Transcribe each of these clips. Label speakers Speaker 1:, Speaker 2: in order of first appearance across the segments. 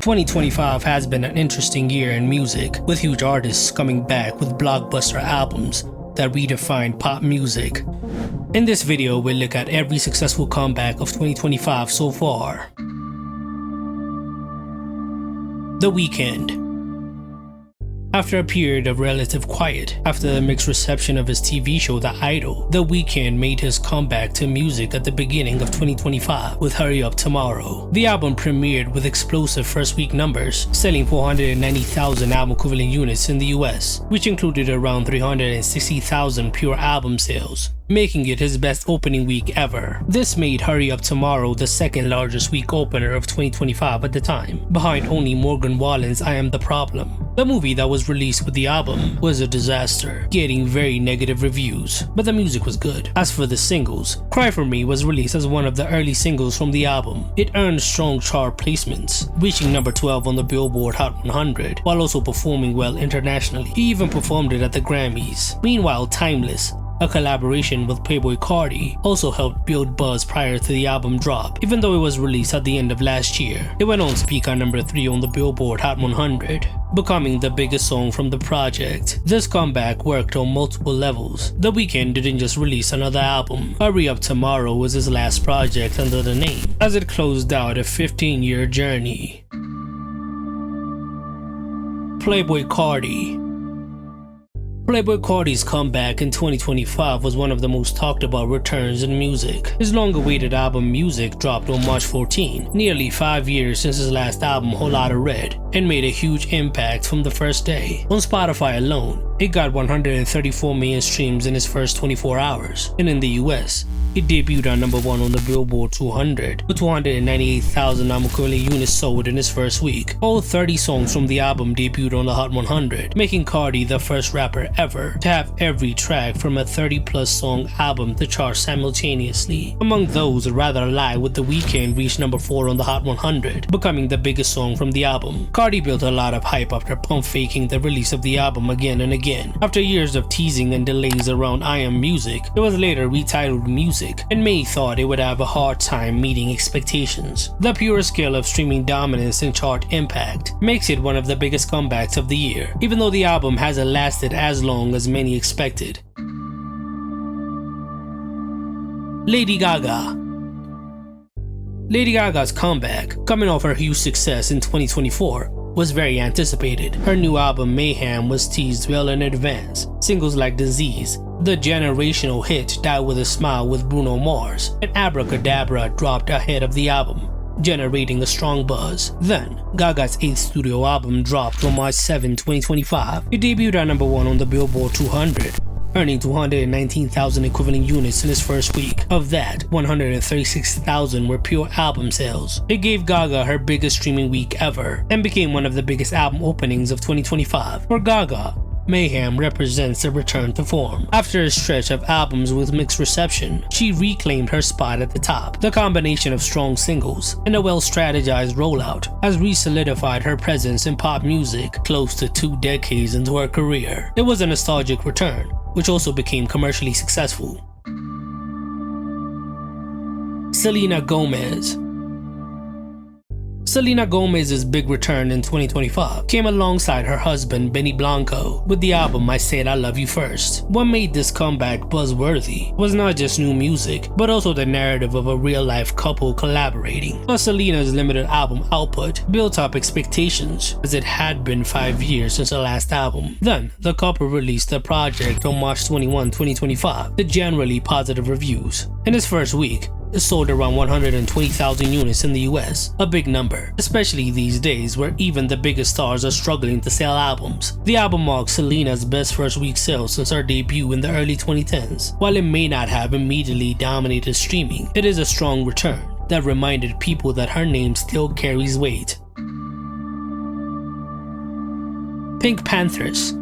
Speaker 1: 2025 has been an interesting year in music, with huge artists coming back with blockbuster albums that redefined pop music. In this video, we'll look at every successful comeback of 2025 so far. The Weeknd. After a period of relative quiet, after the mixed reception of his TV show The Idol, The Weeknd made his comeback to music at the beginning of 2025 with Hurry Up Tomorrow. The album premiered with explosive first-week numbers, selling 490,000 album equivalent units in the US, which included around 360,000 pure album sales, making it his best opening week ever. This made Hurry Up Tomorrow the second largest week opener of 2025 at the time, behind only Morgan Wallen's I Am the Problem. The movie that was released with the album was a disaster, getting very negative reviews, but the music was good. As for the singles, Cry For Me was released as one of the early singles from the album. It earned strong chart placements, reaching number 12 on the Billboard Hot 100, while also performing well internationally. He even performed it at the Grammys. Meanwhile, Timeless, a collaboration with Playboi Cardi, also helped build buzz prior to the album drop, even though it was released at the end of last year. It went on to peak at number 3 on the Billboard Hot 100, becoming the biggest song from the project. This comeback worked on multiple levels. The Weeknd didn't just release another album. Hurry Up Tomorrow was his last project under the name, as it closed out a 15-year journey. Playboi Cardi. Playboi Cardi's comeback in 2025 was one of the most talked about returns in music. His long-awaited album Music dropped on March 14, nearly 5 years since his last album Whole Lotta Red, and made a huge impact from the first day. On Spotify alone, it got 134 million streams in its first 24 hours, and in the US, it debuted at number 1 on the Billboard 200 with 298,000 album equivalent units sold in its first week. All 30 songs from the album debuted on the Hot 100, making Cardi the first rapper ever to have every track from a 30-plus song album to chart simultaneously. Among those, Rather Lie with The Weeknd reached number 4 on the Hot 100, becoming the biggest song from the album. Cardi built a lot of hype after pump faking the release of the album again and again. After years of teasing and delays around I Am Music, it was later retitled Music, and many thought it would have a hard time meeting expectations. The pure scale of streaming dominance and chart impact makes it one of the biggest comebacks of the year, even though the album hasn't lasted as long as many expected. Lady Gaga. Lady Gaga's comeback, coming off her huge success in 2024, was very anticipated. Her new album Mayhem was teased well in advance. Singles like Disease, the generational hit Die With A Smile with Bruno Mars, and Abracadabra dropped ahead of the album, generating a strong buzz. Then, Gaga's 8th studio album dropped on March 7, 2025. It debuted at number 1 on the Billboard 200, earning 219,000 equivalent units in its first week. Of that, 136,000 were pure album sales. It gave Gaga her biggest streaming week ever, and became one of the biggest album openings of 2025. For Gaga, Mayhem represents a return to form. After a stretch of albums with mixed reception, she reclaimed her spot at the top. The combination of strong singles and a well-strategized rollout has re-solidified her presence in pop music close to 2 decades into her career. It was a nostalgic return, which also became commercially successful. Selena Gomez. Selena Gomez's big return in 2025 came alongside her husband Benny Blanco with the album I Said I Love You First. What made this comeback buzzworthy was not just new music, but also the narrative of a real-life couple collaborating. Plus, Selena's limited album output built up expectations, as it had been 5 years since her last album. Then, the couple released the project on March 21, 2025 to generally positive reviews. In its first week, it sold around 120,000 units in the US, a big number, especially these days where even the biggest stars are struggling to sell albums. The album marks Selena's best first week sales since her debut in the early 2010s. While it may not have immediately dominated streaming, it is a strong return that reminded people that her name still carries weight. PinkPantheress.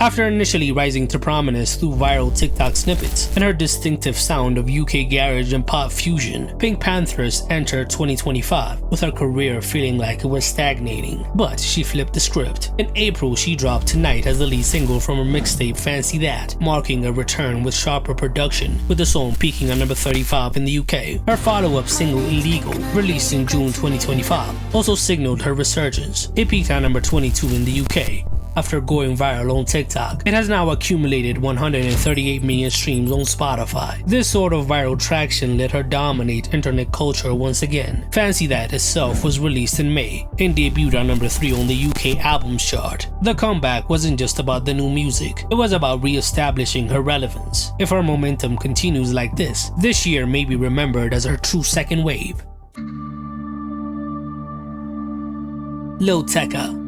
Speaker 1: After initially rising to prominence through viral TikTok snippets and her distinctive sound of UK garage and pop fusion, PinkPantheress entered 2025 with her career feeling like it was stagnating. But she flipped the script. In April, she dropped Tonight as the lead single from her mixtape Fancy That, marking a return with sharper production, with the song peaking at number 35 in the UK. Her follow-up single Illegal, released in June 2025, also signaled her resurgence. It peaked at number 22 in the UK. After going viral on TikTok, it has now accumulated 138 million streams on Spotify. This sort of viral traction let her dominate internet culture once again. Fancy That itself was released in May and debuted at number 3 on the UK albums chart. The comeback wasn't just about the new music, it was about re-establishing her relevance. If her momentum continues like this year may be remembered as her true second wave. Lil Tecca.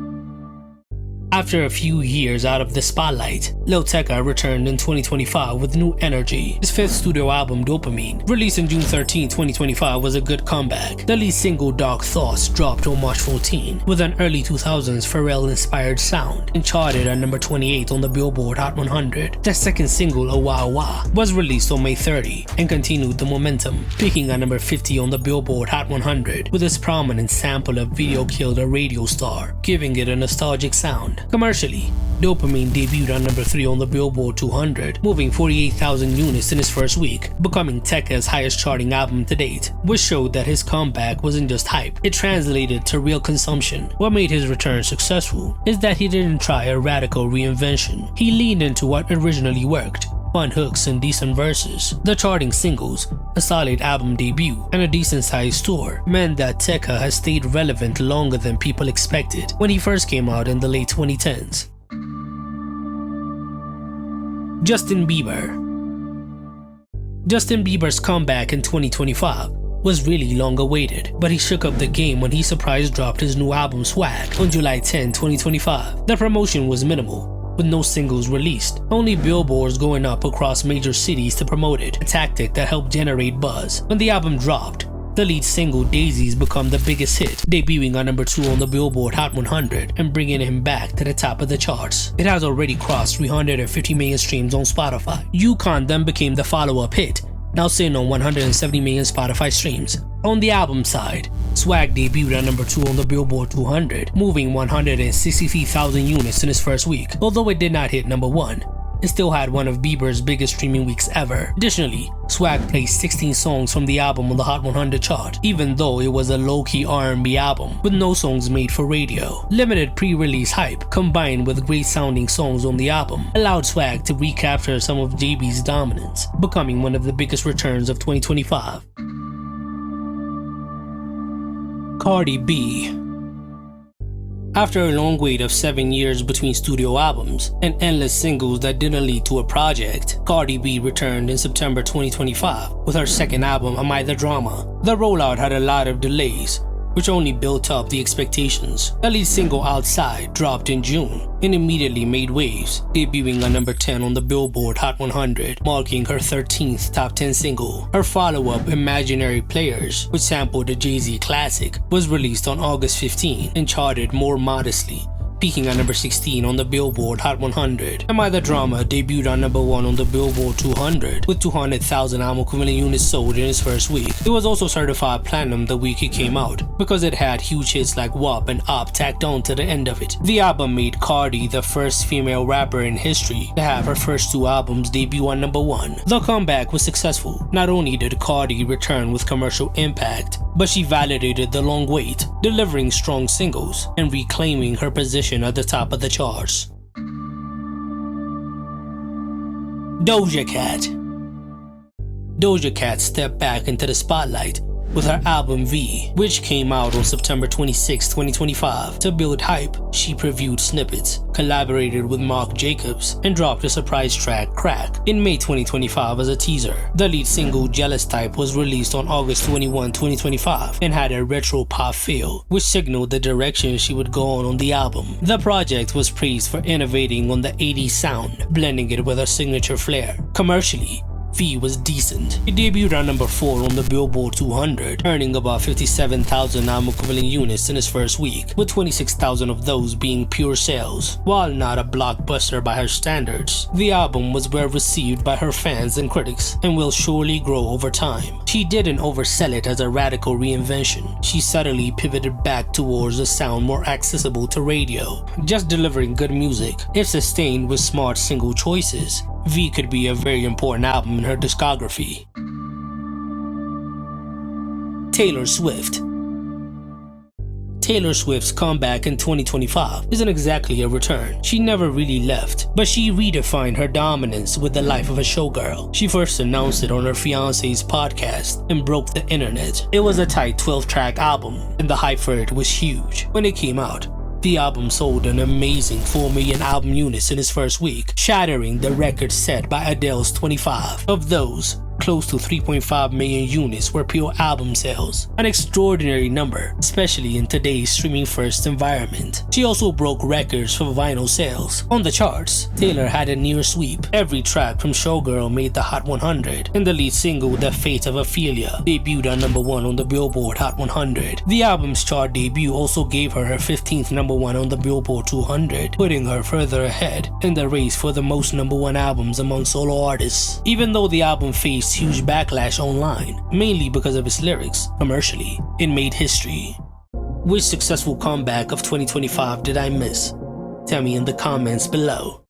Speaker 1: After a few years out of the spotlight, Lil Tecca returned in 2025 with new energy. His fifth studio album, Dopamine, released on June 13, 2025, was a good comeback. The lead single, Dark Thoughts, dropped on March 14, with an early 2000s Pharrell-inspired sound, and charted at number 28 on the Billboard Hot 100. The second single, A Wah Wah, was released on May 30 and continued the momentum, peaking at number 50 on the Billboard Hot 100, with its prominent sample of Video Killed a Radio Star, giving it a nostalgic sound. Commercially, Dopamine debuted at number 3 on the Billboard 200, moving 48,000 units in its first week, becoming Tecca's highest charting album to date, which showed that his comeback wasn't just hype, it translated to real consumption. What made his return successful is that he didn't try a radical reinvention. He leaned into what originally worked: fun hooks and decent verses. The charting singles, a solid album debut, and a decent-sized tour meant that Tecca has stayed relevant longer than people expected when he first came out in the late 2010s. Justin Bieber. Justin Bieber's comeback in 2025 was really long awaited, but he shook up the game when he surprise dropped his new album Swag on July 10, 2025. The promotion was minimal, with no singles released, only billboards going up across major cities to promote it, a tactic that helped generate buzz. When the album dropped, the lead single Daisies became the biggest hit, debuting at number 2 on the Billboard Hot 100 and bringing him back to the top of the charts. It has already crossed 350 million streams on Spotify. Yukon then became the follow-up hit, now sitting on 170 million Spotify streams. On the album side, Swag debuted at number 2 on the Billboard 200, moving 163,000 units in its first week. Although it did not hit number 1, it still had one of Bieber's biggest streaming weeks ever. Additionally, Swag placed 16 songs from the album on the Hot 100 chart, even though it was a low-key R&B album with no songs made for radio. Limited pre-release hype, combined with great-sounding songs on the album, allowed Swag to recapture some of JB's dominance, becoming one of the biggest returns of 2025. Cardi B. After a long wait of 7 years between studio albums and endless singles that didn't lead to a project, Cardi B returned in September 2025 with her second album, Am I the Drama? The rollout had a lot of delays, which only built up the expectations. The lead single Outside dropped in June and immediately made waves, debuting at number 10 on the Billboard Hot 100, marking her 13th top 10 single. Her follow-up, Imaginary Players, which sampled a Jay-Z classic, was released on August 15 and charted more modestly, peaking at number 16 on the Billboard Hot 100. Am I the Drama debuted at number 1 on the Billboard 200 with 200,000 album equivalent units sold in its first week. It was also certified platinum the week it came out because it had huge hits like WAP and Op tacked on to the end of it. The album made Cardi the first female rapper in history to have her first 2 albums debut on number 1. The comeback was successful. Not only did Cardi return with commercial impact, but she validated the long wait, delivering strong singles and reclaiming her position at the top of the charts. Doja Cat. Doja Cat stepped back into the spotlight with her album V, which came out on September 26, 2025. To build hype, she previewed snippets, collaborated with Marc Jacobs, and dropped a surprise track, Crack, in May 2025 as a teaser. The lead single, Jealous Type, was released on August 21, 2025, and had a retro pop feel, which signaled the direction she would go on the album. The project was praised for innovating on the 80s sound, blending it with her signature flair. Commercially, V was decent. It debuted at number 4 on the Billboard 200, earning about 57,000 album equivalent units in its first week, with 26,000 of those being pure sales. While not a blockbuster by her standards, the album was well received by her fans and critics and will surely grow over time. She didn't oversell it as a radical reinvention. She subtly pivoted back towards a sound more accessible to radio, just delivering good music. If sustained with smart single choices, V could be a very important album in her discography. Taylor Swift. Taylor Swift's comeback in 2025 isn't exactly a return. She never really left, but she redefined her dominance with the life of a showgirl. She first announced it on her fiancé's podcast and broke the internet. It was a tight 12-track album, and the hype for it was huge. When it came out, the album sold an amazing 4 million album units in its first week, shattering the record set by Adele's 25. Of those, close to 3.5 million units were pure album sales, an extraordinary number, especially in today's streaming-first environment. She also broke records for vinyl sales. On the charts, Taylor had a near sweep. Every track from Showgirl made the Hot 100, and the lead single, The Fate of Ophelia, debuted at number 1 on the Billboard Hot 100. The album's chart debut also gave her her 15th number 1 on the Billboard 200, putting her further ahead in the race for the most number 1 albums among solo artists. Even though the album faced huge backlash online, mainly because of its lyrics, commercially, it made history. Which successful comeback of 2025 did I miss? Tell me in the comments below.